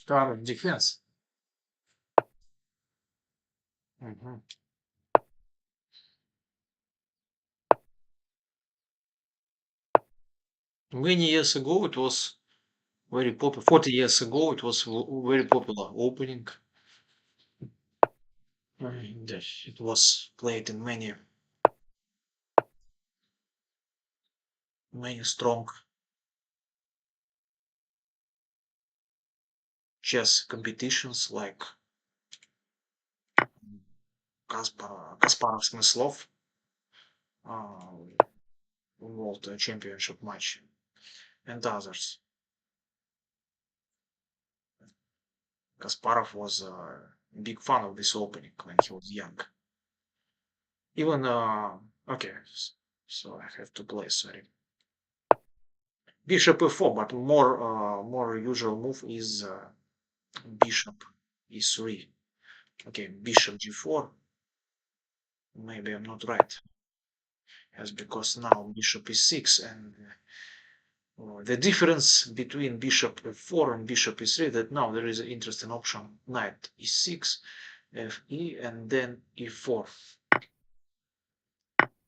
Current defense. Mhm. Many years ago, it was very popular. 40 years ago, it was very popular opening. And it was played in many strong chess competitions like Kasparov Smyslov World Championship match and others. Kasparov was a big fan of this opening when he was young. Even okay, so I have to play. Sorry, bishop e4, but more usual move is bishop e3. Okay, bishop g4. Maybe I'm not right. Yes, because now bishop e6 and the difference between bishop f4 and bishop e3 that now there is an interesting option knight e6, fe, and then e4.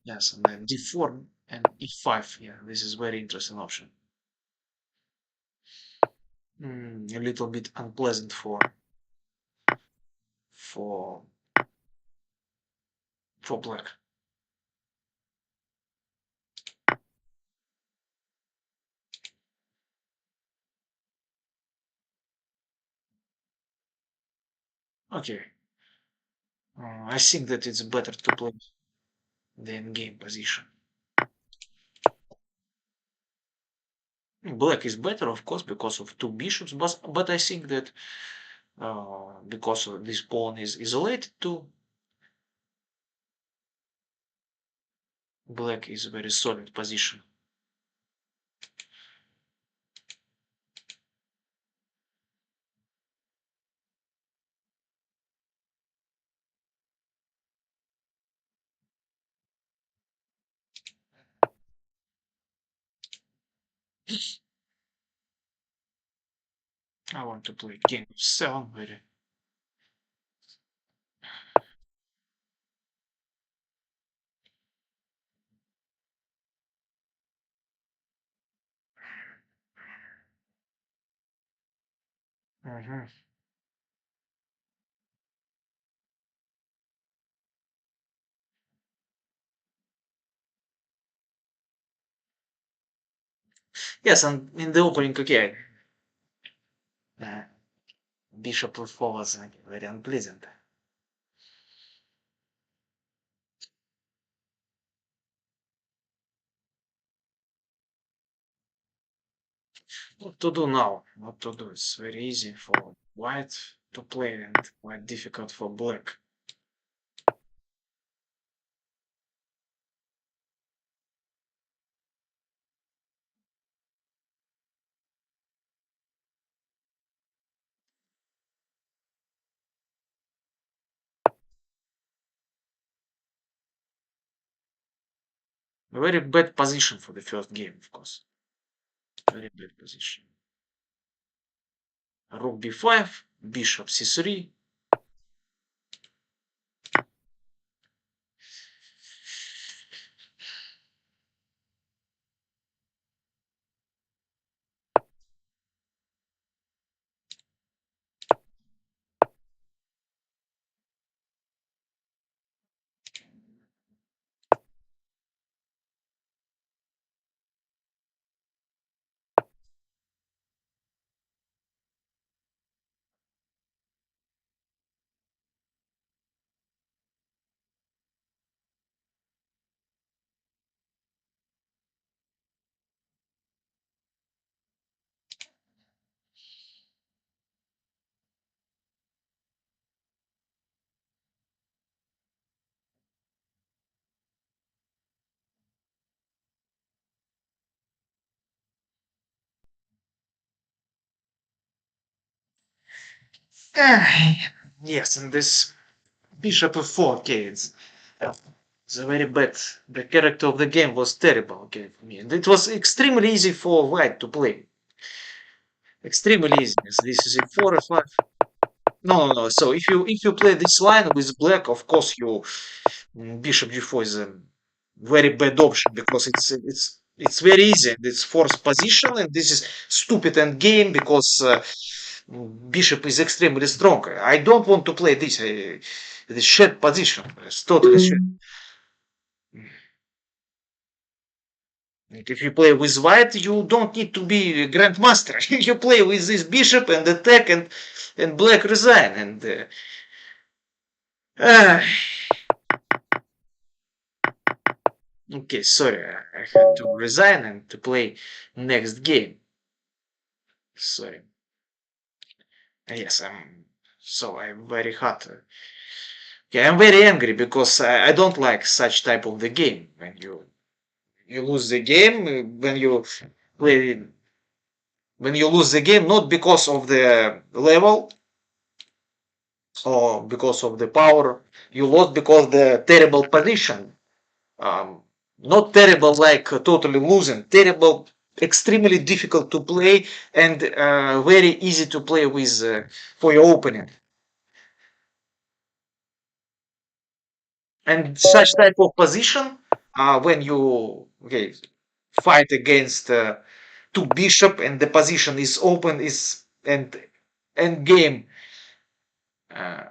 Yes, and then d4 and e5. Yeah, this is very interesting option. A little bit unpleasant for for black. Okay, I think that it's better to play the endgame position. Black is better, of course, because of two bishops, but I think that because this pawn is isolated too, black is a very solid position. I want to play king of 7 very. Mhm. Yes, and in the opening, okay, uh, bishop f4 was very unpleasant. What to do now? What to do? It's very easy for white to play and quite difficult for black. A very bad position for the first game, of course. Very bad position. Rook b5, bishop c3. Ah, yes, and this bishop f4, okay, it's a very bad. The character of the game was terrible, okay, for me. And it was extremely easy for white to play. Extremely easy. This is a 4 or 5. No, no, no. So if you play this line with black, of course you bishop g4 is a very bad option because it's very easy and it's forced position and this is stupid end game because bishop is extremely strong. I don't want to play this shed position. It's totally shed. If you play with white, you don't need to be a grandmaster. You play with this bishop and attack and black resign and uh, okay, sorry, I had to resign and to play next game. Sorry. Yes, I'm very hot. Okay, I'm very angry because I don't like such type of the game when you lose the game play when you lose the game not because of the level or because of the power. You lost because the terrible position. Um, Not terrible like totally losing. Terrible, extremely difficult to play and very easy to play with for your opponent. And such type of position, when you fight against two bishop and the position is open is and game, uh,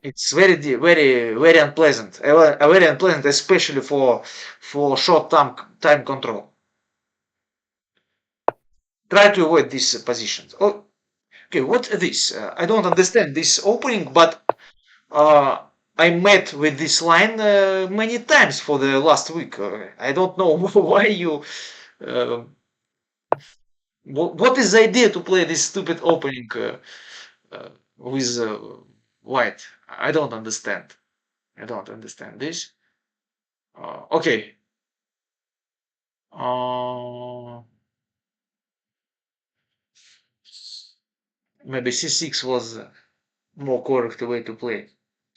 it's very unpleasant. Very unpleasant, especially for short time control. Try to avoid these positions. Oh, okay, what's this? I don't understand this opening, but uh, I met with this line many times for the last week. I don't know why you. Uh, what is the idea to play this stupid opening with white? I don't understand. I don't understand this. Okay. Uh, Maybe c6 was more correct way to play.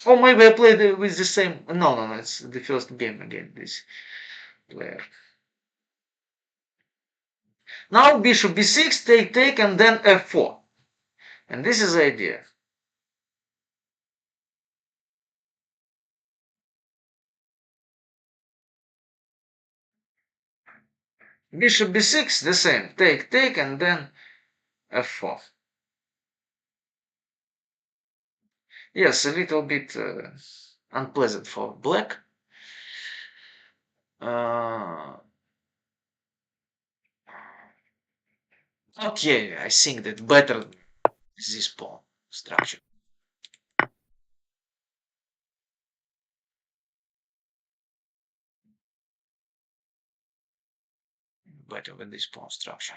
Or maybe I played with the same. No, no, no. It's the first game again. This player. Now bishop b6, take, and then f4. And this is the idea. Bishop b6, the same. Take, and then f4. Yes, a little bit unpleasant for black. Uh, okay, I think that better is this pawn structure. Better with this pawn structure.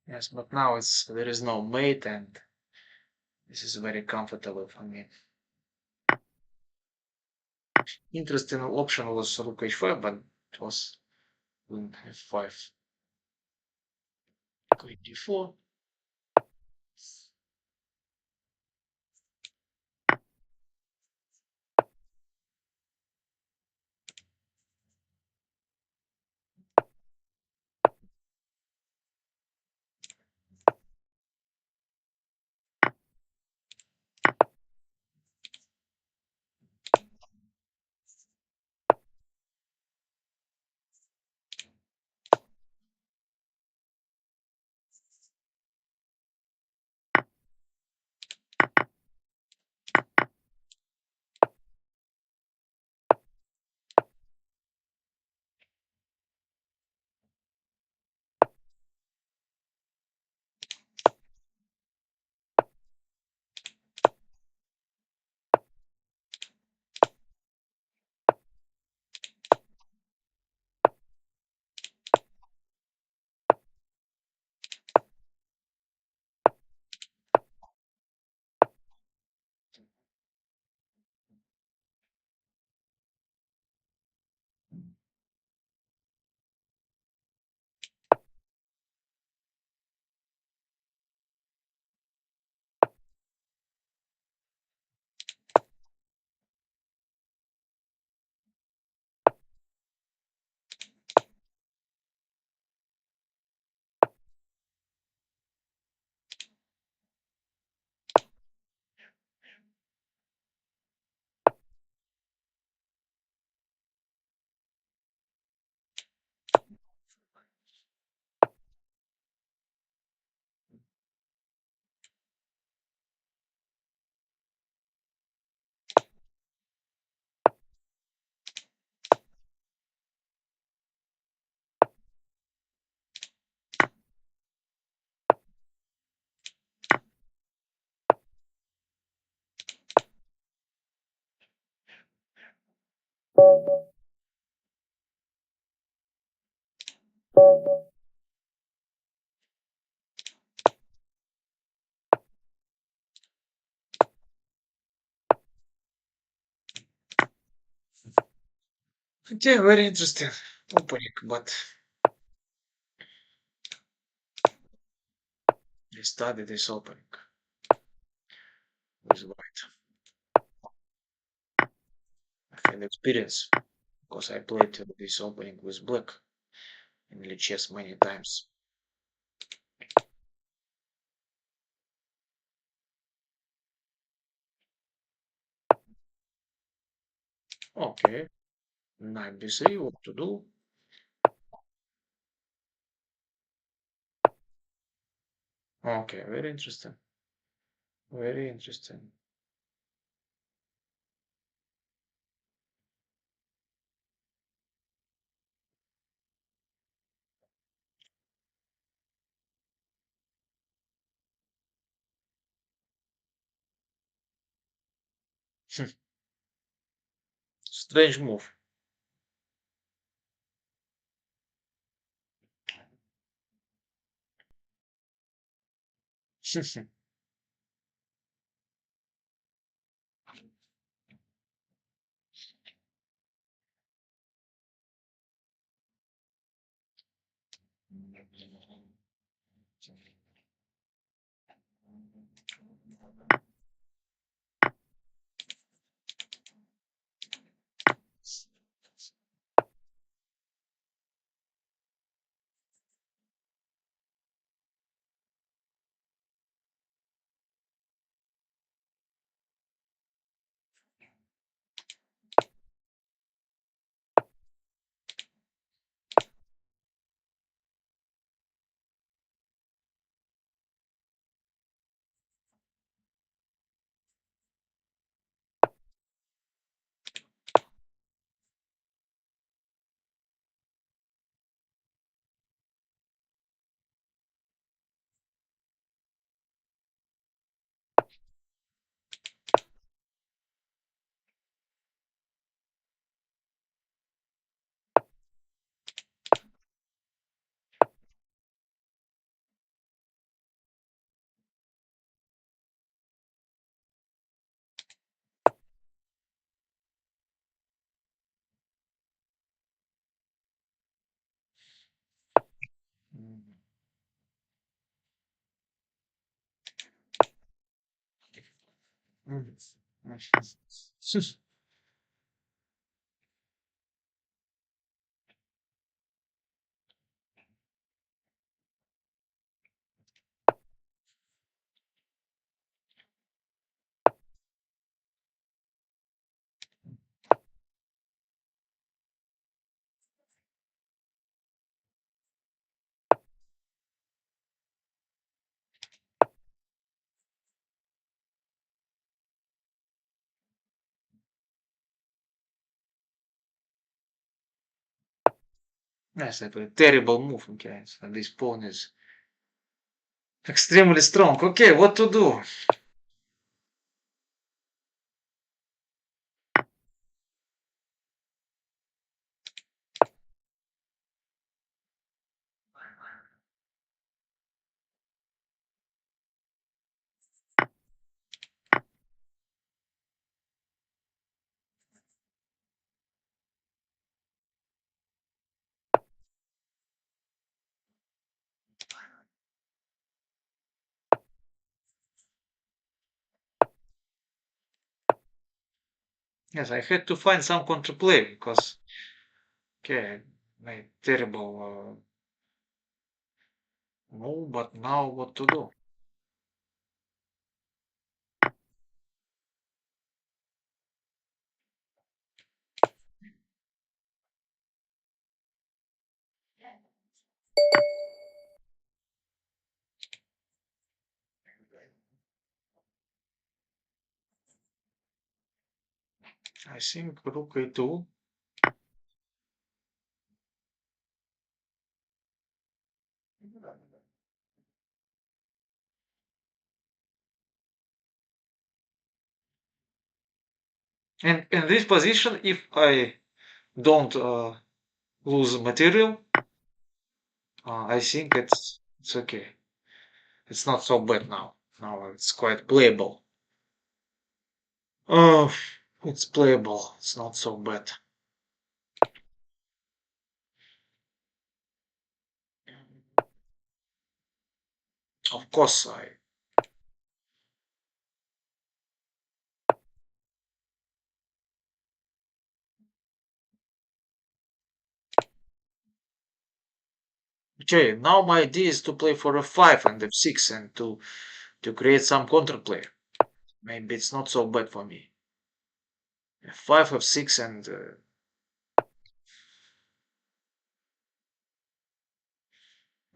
Yes, but now there is no mate, and this is very comfortable for me. Interesting option was rook h5, but it was queen f5, queen d4. Okay, very interesting opening, but I studied this opening with white. I had experience because I played this opening with black in Lichess many times. Okay, knight b3, what to do? Okay, very interesting. Very interesting. Strange move. Mm. Yes, a terrible move. Okay, so this pawn is extremely strong. Okay, what to do? Yes, I had to find some counterplay because okay, my terrible move. But now what to do? I think rook a2. And in this position, if I don't lose material, I think it's okay. It's not so bad now. Now it's quite playable. Oh, it's playable. It's not so bad. Of course, I. Okay, now my idea is to play for f5 and f6 and to create some counterplay. Maybe it's not so bad for me. F5, f6, and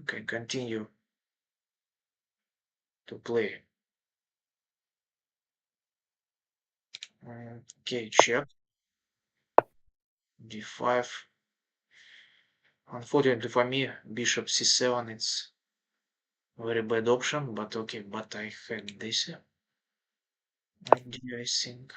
can continue to play. Okay, check. d5. Unfortunately for me, bishop c7 it's very bad option, but okay, but I had this idea, I think.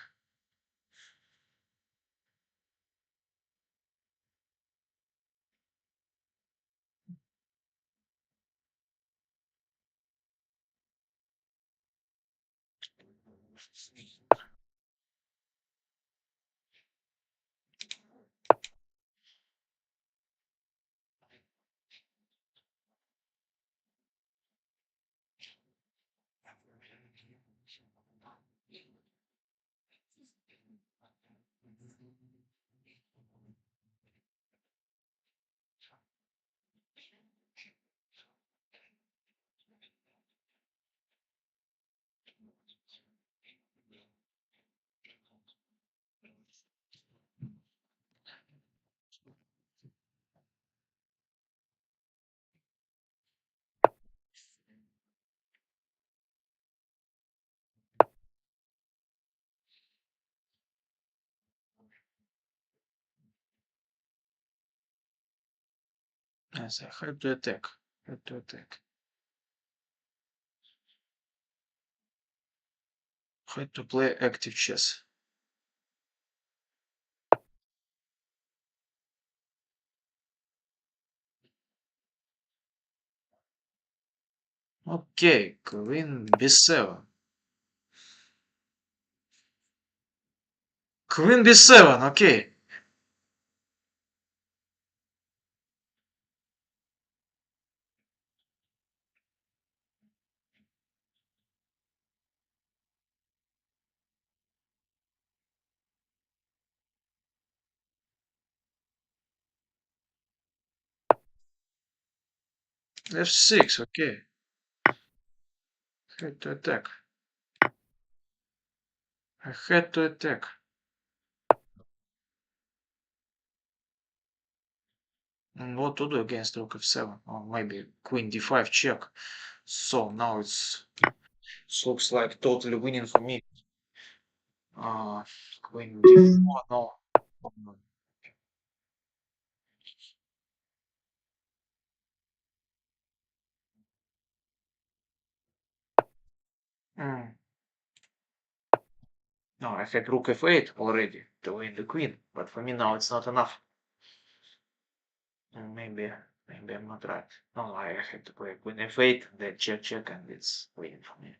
Yes, I had to attack. Had to attack. Had to play active chess. Okay, queen b7. Queen b7, okay. F6, okay. Had to attack. I had to attack. And what to do against rook f7? Or maybe queen d5 check. So now it looks like totally winning for me. Queen d4, no. Mm. No, I had rook f8 already to win the queen, but for me now it's not enough. Maybe I'm not right. No, I had to play queen f8, then check check, and it's winning for me.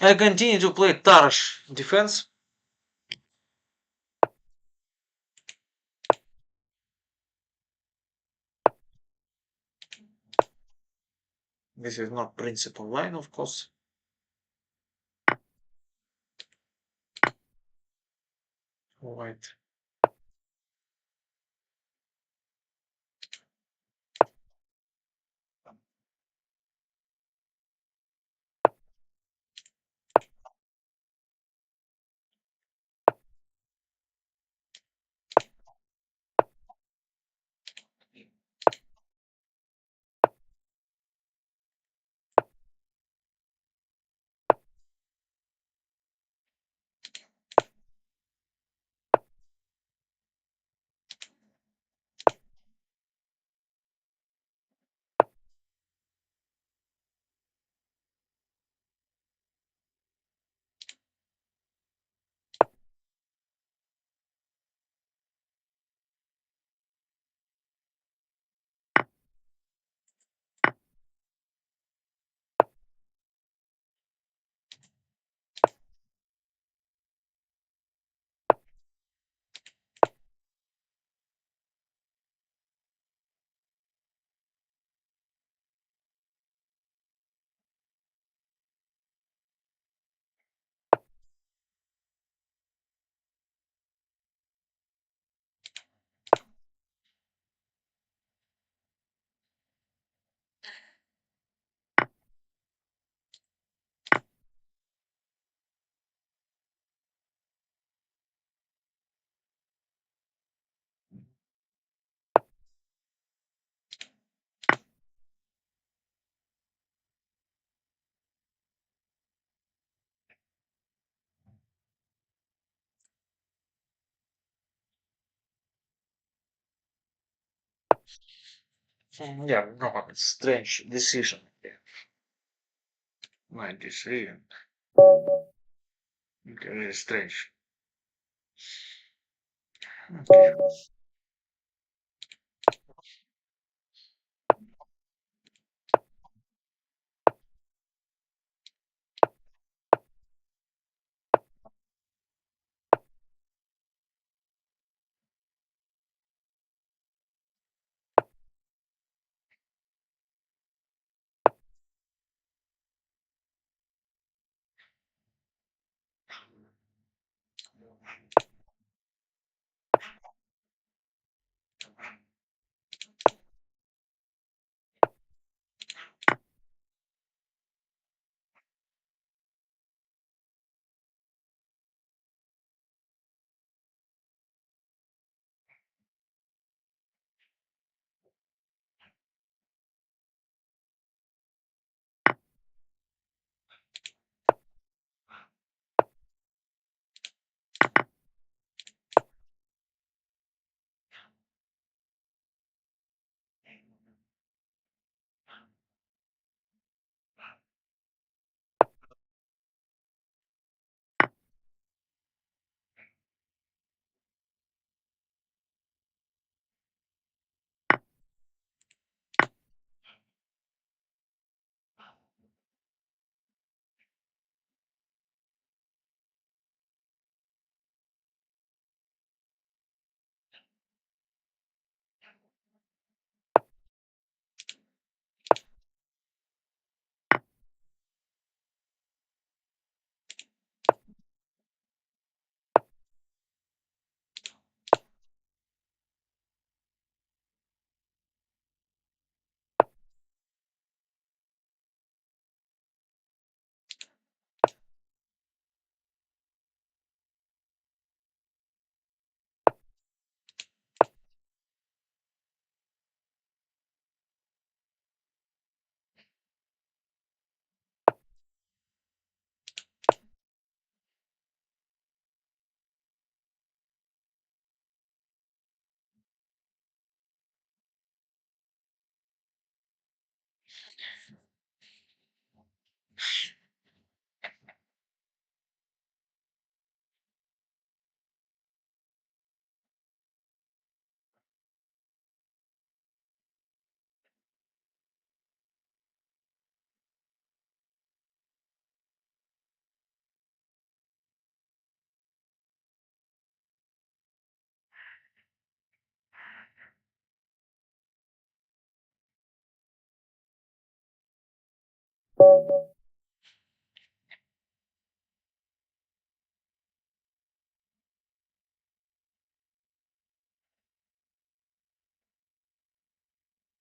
I continue to play Tarsh defense. This is not principal line, of course. White. Yeah, no, it's strange decision. Yeah. 93. Okay, very strange. Okay.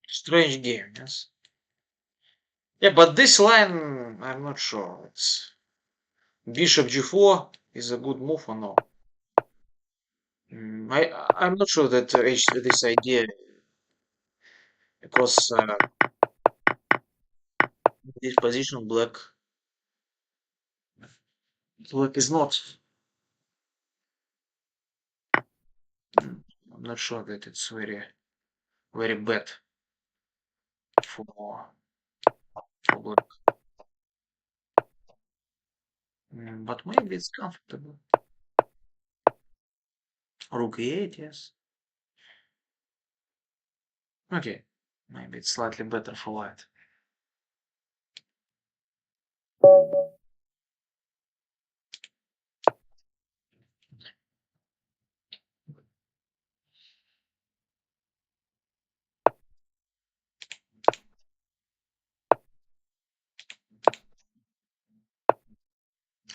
Strange game, yes. Yeah, but this line, I'm not sure. It's bishop g4 is a good move or no. I'm not sure that this idea, because this position black is not. I'm not sure that it's very bad for black. But maybe it's comfortable. Rook e8, yes. Okay, maybe it's slightly better for white.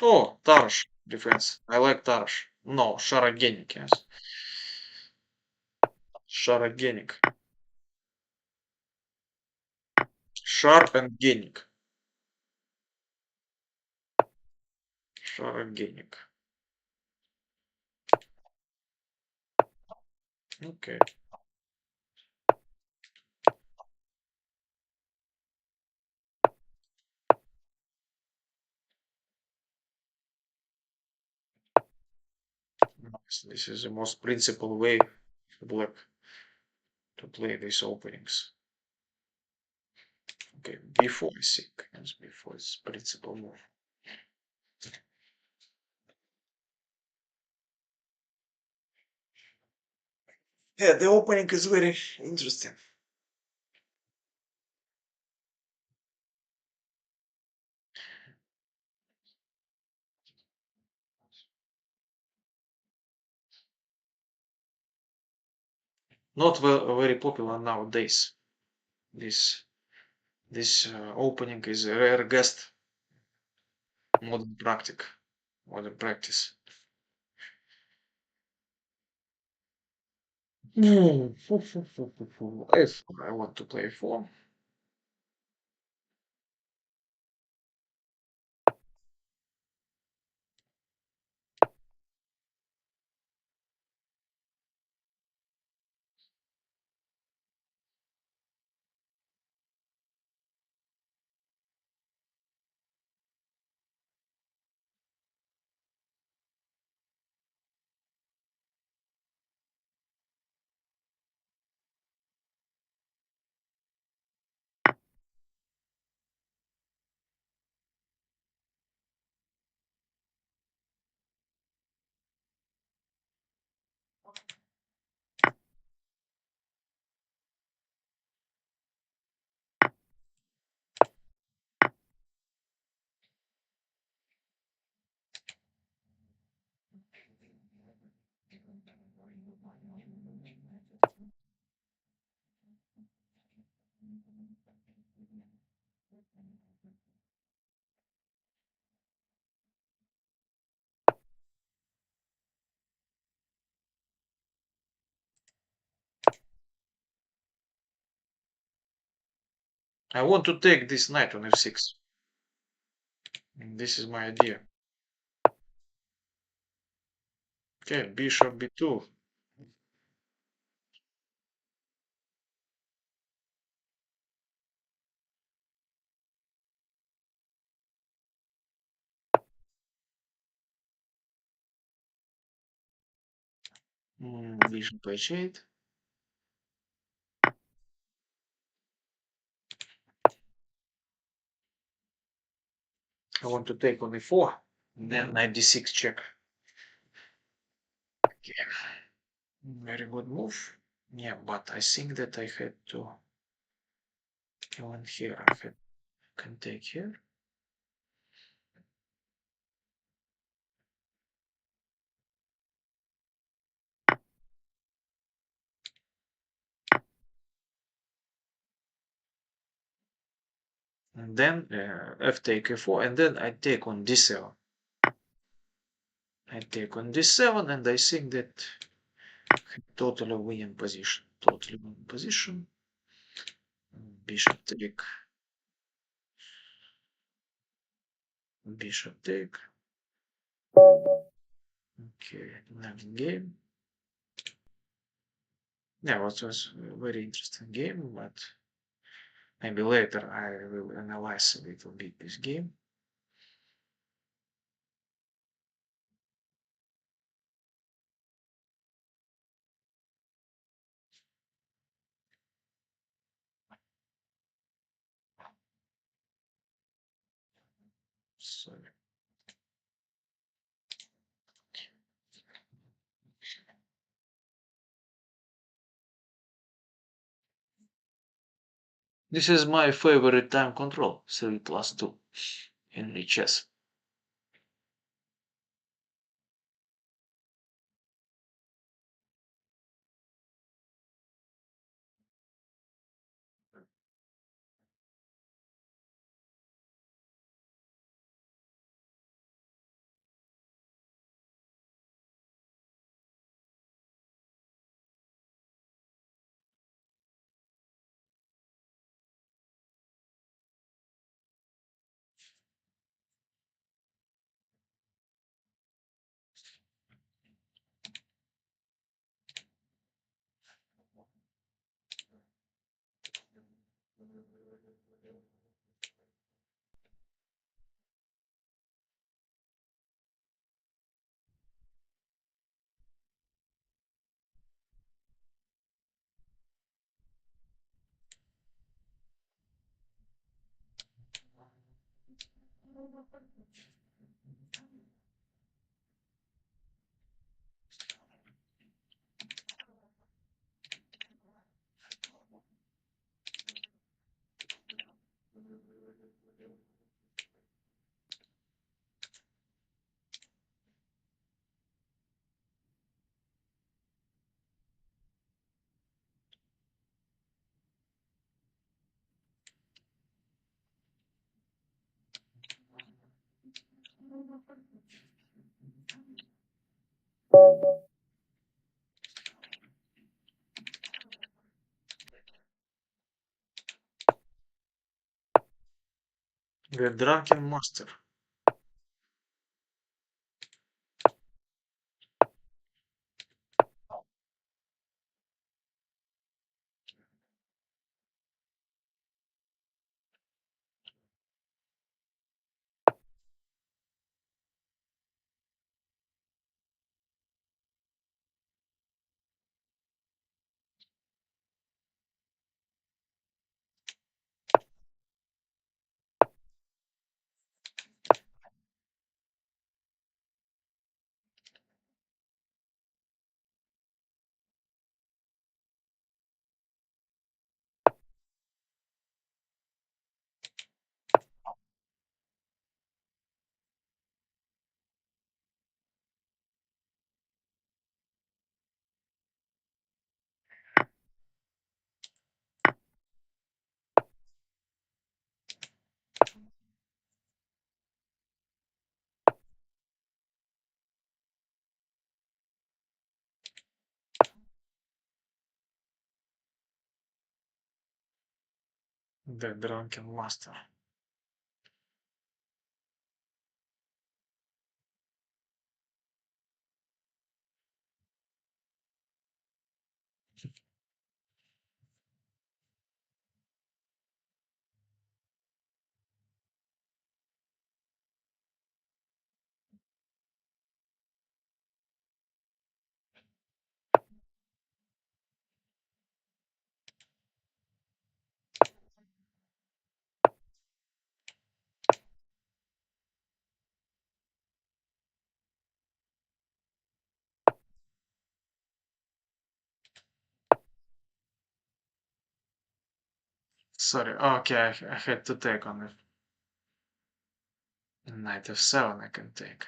Oh, Tarrasch defense. I like Tarrasch. No, Sharagenic, yes. Sharagenic. Sharp and Genic. Sharagenic. Okay. Nice. This is the most principal way for black to play these openings. Okay, b4 I think. Yes, b4 is principal move. Yeah, the opening is very interesting. Not very popular nowadays. This opening is a rare guest modern practice. If I want to play 4, I want to take this knight on f6. This is my idea. Okay, bishop b2. Bishop h8. I want to take on e4, then knight d6 check. Okay. Very good move. Yeah, but I think that I had to go in here. I can take here. And then f take e4, and then I take on d7. I take on d7, and I think that totally winning position. Totally winning position. Bishop take. Bishop take. Okay, next game. Yeah, it was a very interesting game, but maybe later I will analyze a little bit this game. So this is my favorite time control, 3+2 in chess. The Drunken Master. The Drunken Master. Sorry. Okay, I had to take on it. Knight f7 I can take.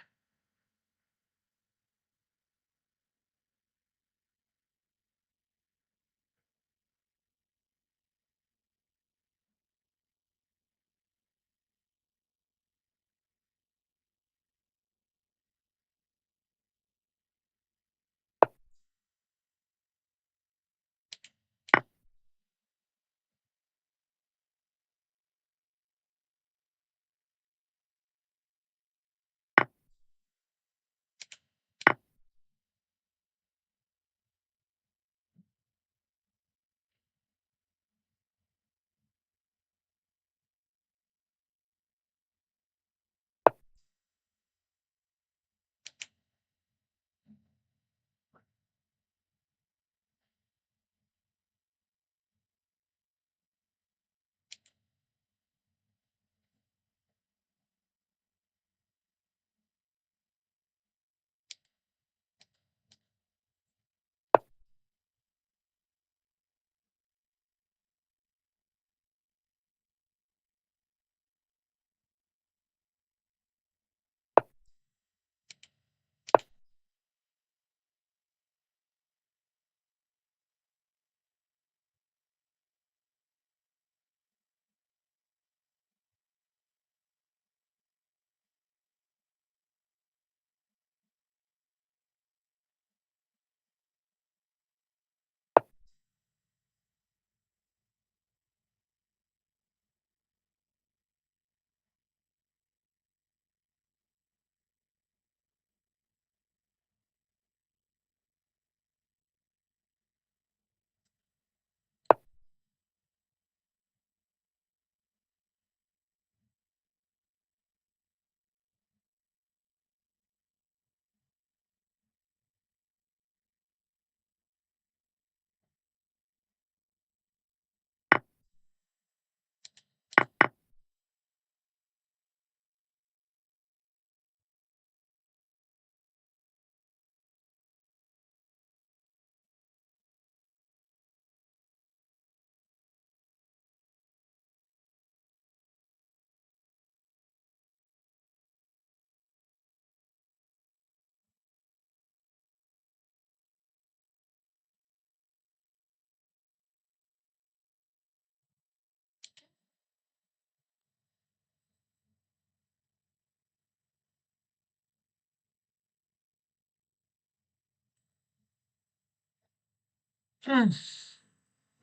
Hmm.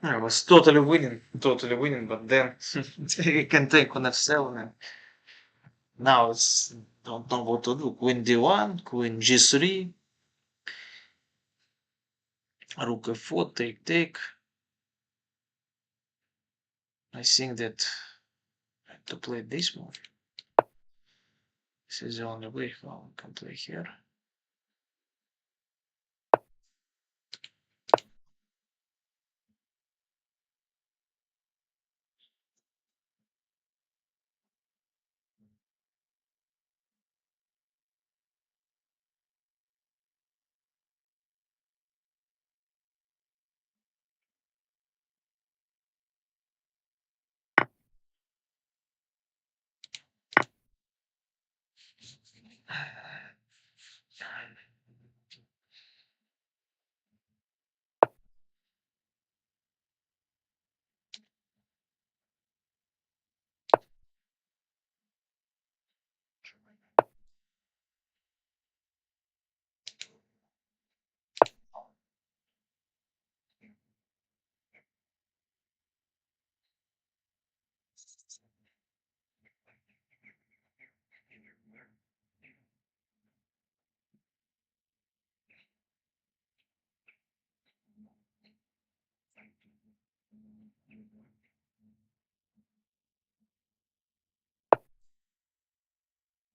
I was totally winning, but then I can take on f7 and now it's don't know what to do. Queen d1, queen g3, rook f4, take. I think that I have to play this move. This is the only way how I can play here.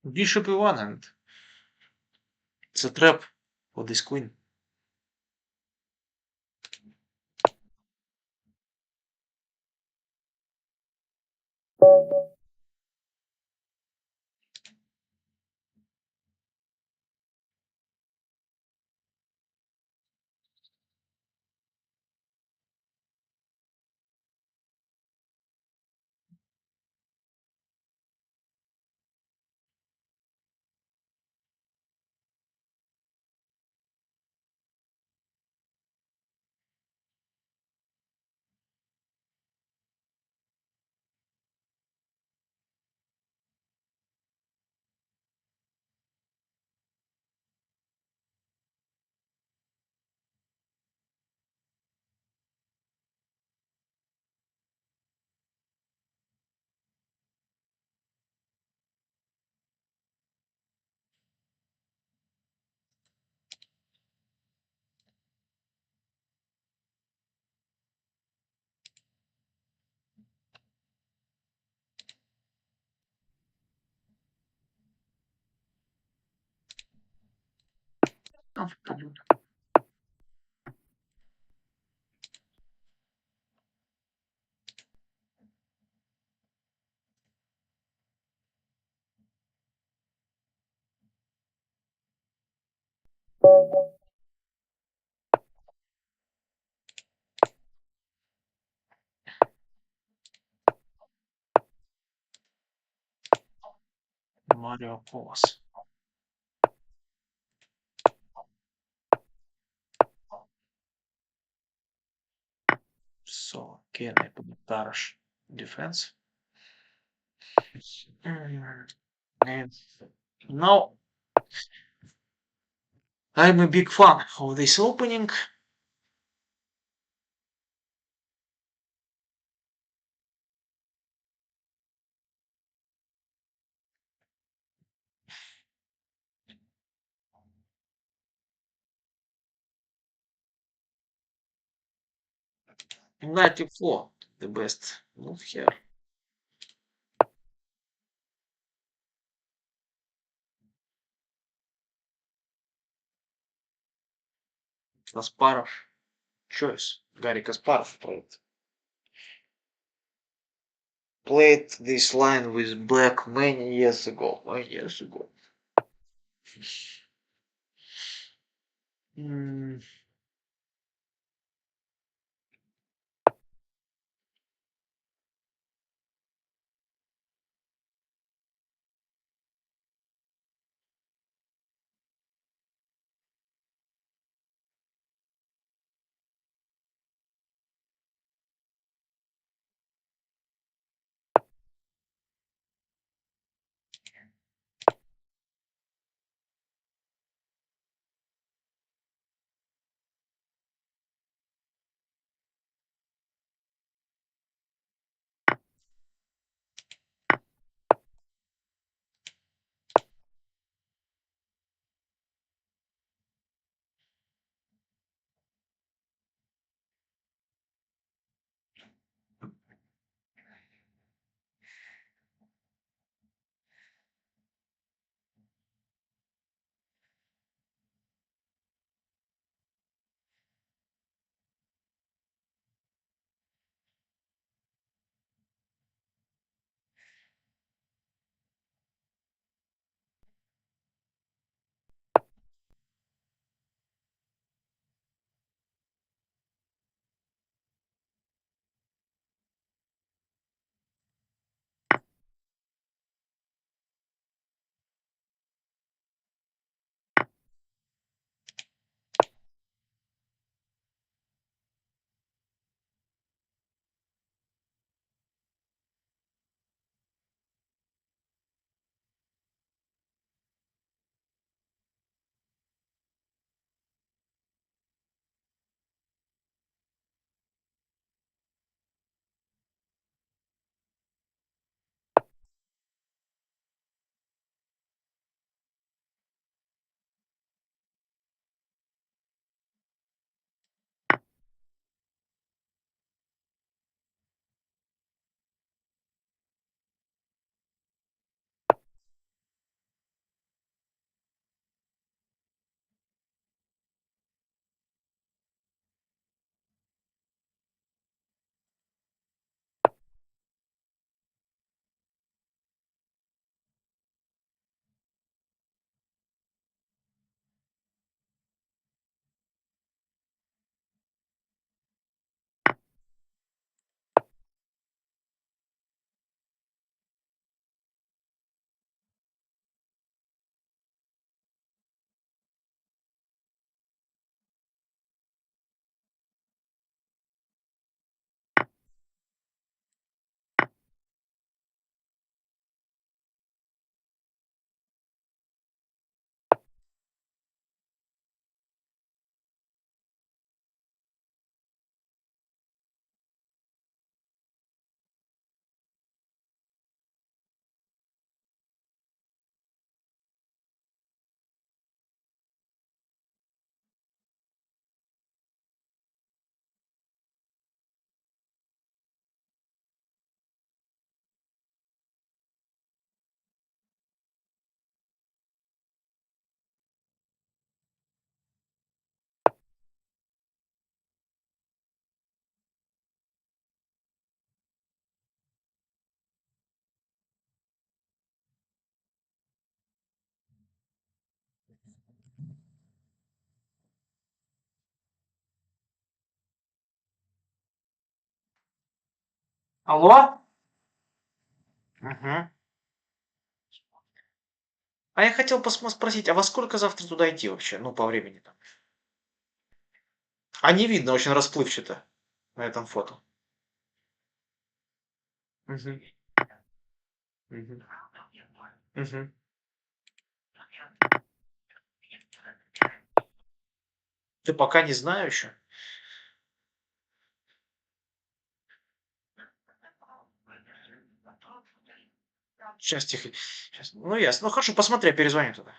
Bishop e1 and it's a trap for this queen. Afternoon. Mario Pause. So can I put Tarsh defense? And now I'm a big fan of this opening. Knight e4, the best move here. Kasparov choice. Garry Kasparov played this line with black many years ago. Many years ago. Mm, Алло? Мгм. А я хотел спросить, а во сколько завтра туда идти вообще? Ну, по времени там. А не видно, очень расплывчато на этом фото. Мгм. Мгм. Мгм. Ты пока не знаю еще. Сейчас тихо. Щас. Ну, ясно. Ну, хорошо, посмотри, я перезвоню туда.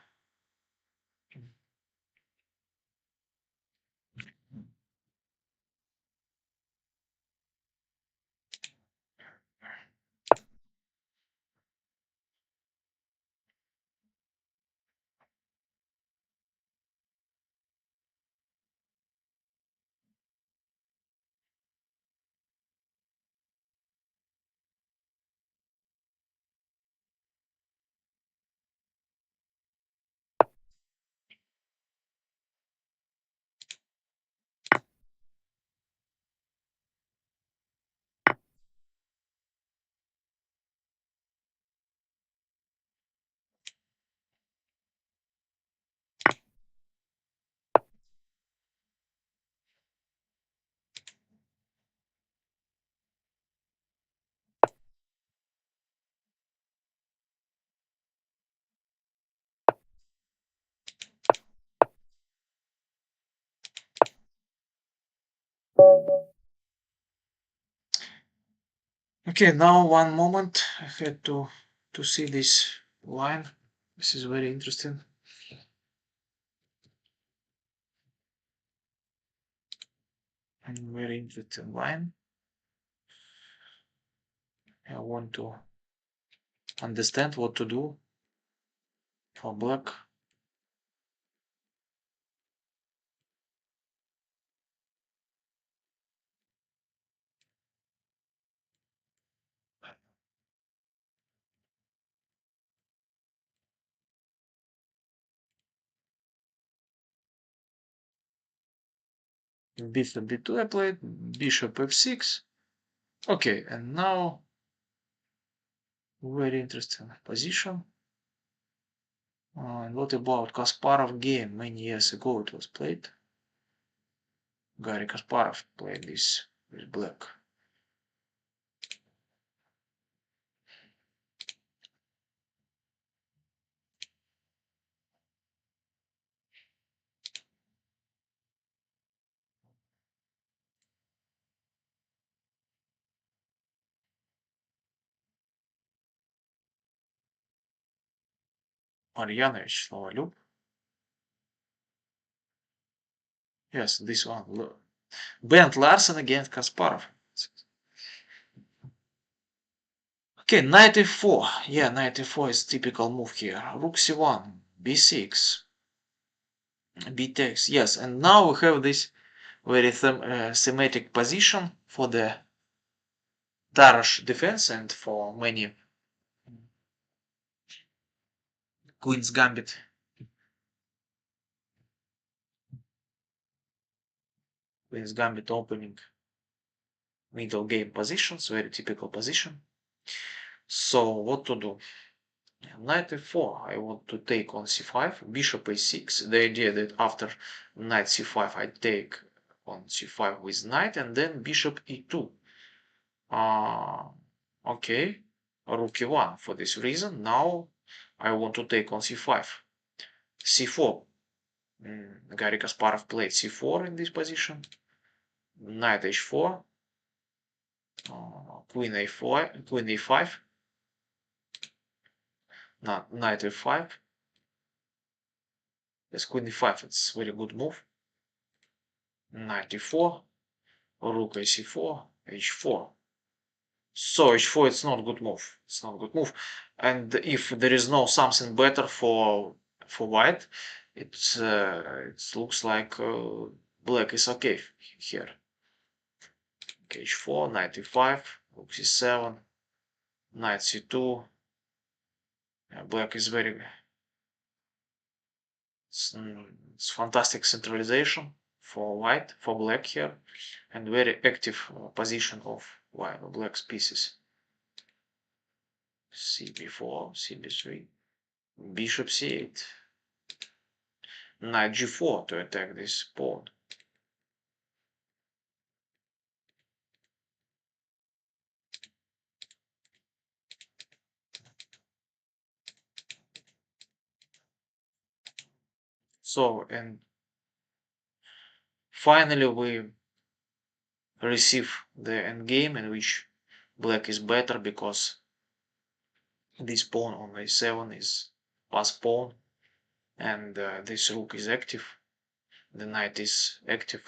Okay, now one moment. I had to see this line. This is very interesting. And very interesting line. I want to understand what to do for black. Bishop b2 I played, bishop f6. Okay, and now very interesting position. And what about Kasparov game? Many years ago it was played. Garry Kasparov played this with black. Marjanovic Lovalub. Yes, this one. Bent Larsen against Kasparov. Okay, knight e4. Yeah, knight e4 is typical move here. Rook c1, b6, b takes. Yes, and now we have this very thematic position for the Darash defense and for many Queen's Gambit. Queen's Gambit opening middle game positions, very typical position. So what to do? Knight e4, I want to take on c5, bishop a6. The idea that after knight c5 I take on c5 with knight and then bishop e2. Okay, rook e1 for this reason. Now I want to take on c5. c4. Garry Kasparov played c4 in this position. Knight h4. Queen a4, queen a5. Knight f5. Yes, queen e5, it's very good move. Knight e4. Rook ac4, h4. So h4 it's not good move. It's not good move. And if there is no something better for white, it looks like black is okay here. Okay, h4, knight e5, rook c7, knight c2. Black is very it's fantastic centralization for white, for black here, and very active position of while black's pieces. cb4, cb3, bishop c8, knight g4 to attack this pawn. So, and finally we receive the endgame in which black is better because this pawn on a7 is pass pawn, and this rook is active, the knight is active.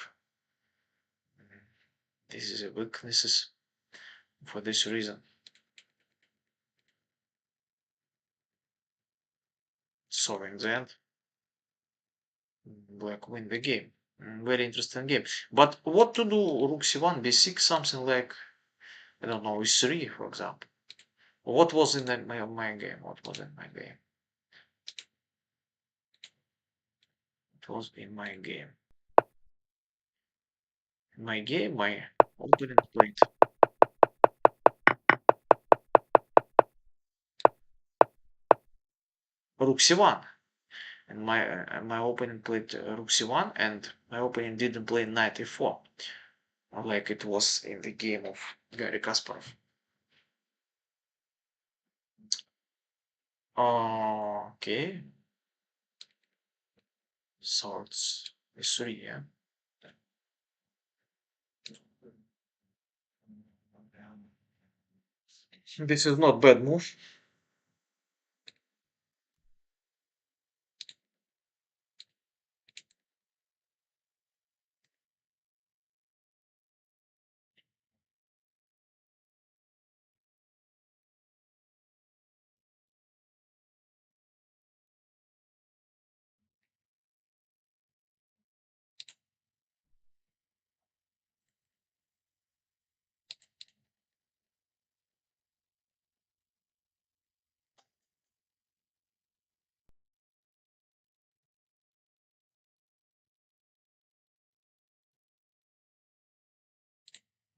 This is a weaknesses for this reason. So in the end, black win the game. Very interesting game. But what to do? Rook c1, b6, something like, I don't know, e3, for example. What was in my game? What was in my game? It was in my game. In my game, my opponent played rook c1, and my opponent played rook c1, and my opponent didn't play knight e4, like it was in the game of Garry Kasparov. Okay, so it's e3, yeah. This is not bad move.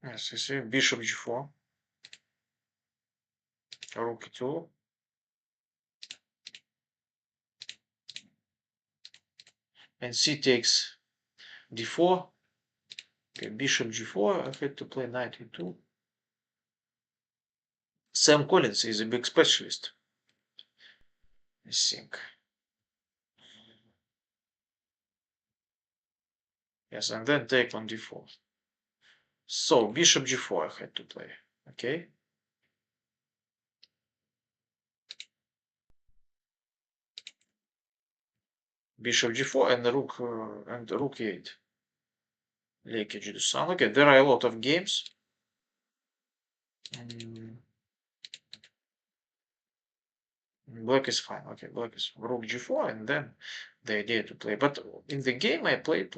Yes, you see, bishop g4, rook e2, and c takes d4. Okay, bishop g4. I had to play knight e2. Sam Collins is a big specialist, I think. Yes, and then take on d4. So bishop g4 I had to play. Okay. Bishop g4 and rook e8. Leakage to sun. Okay, there are a lot of games. Black is fine. Okay, black is rook g4, and then the idea to play. But in the game I played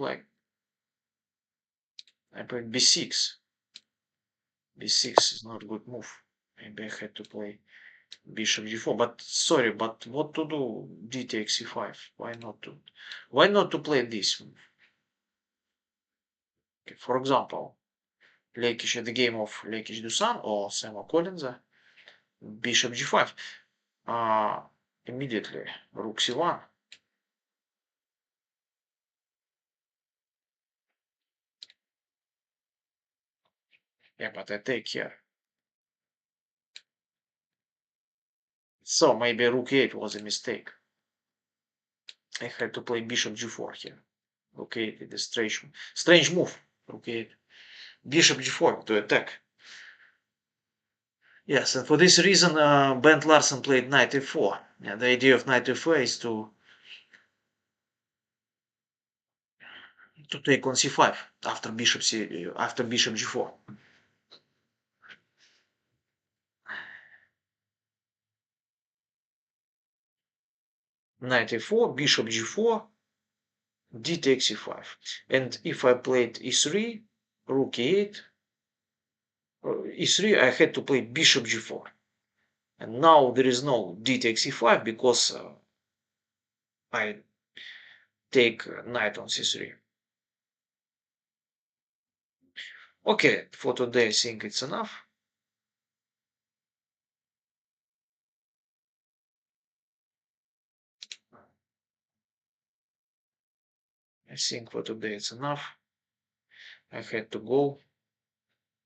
b6. b6 is not a good move. Maybe I had to play bishop g4. But sorry, but what to do? D takes c5. Why not to play this move? Okay, for example, Lekic, the game of Lekic Dusan or Samuel Collins, bishop g5. Immediately rook c1. Yeah, but I take here. So maybe rook e8 was a mistake. I had to play bishop g4 here. Rook e8 is a strange move. Rook e8. Bishop g4 to attack. Yes, and for this reason, Bent Larsen played knight e4. Yeah, the idea of knight e4 is to take on c5 after bishop g4. Knight e4, bishop g4, d takes c5. And if I played e3, rook e8, e3, I had to play bishop g4. And now there is no d takes c5 because I take knight on c3. Okay, for today I think it's enough. I think for today it's enough. I had to go.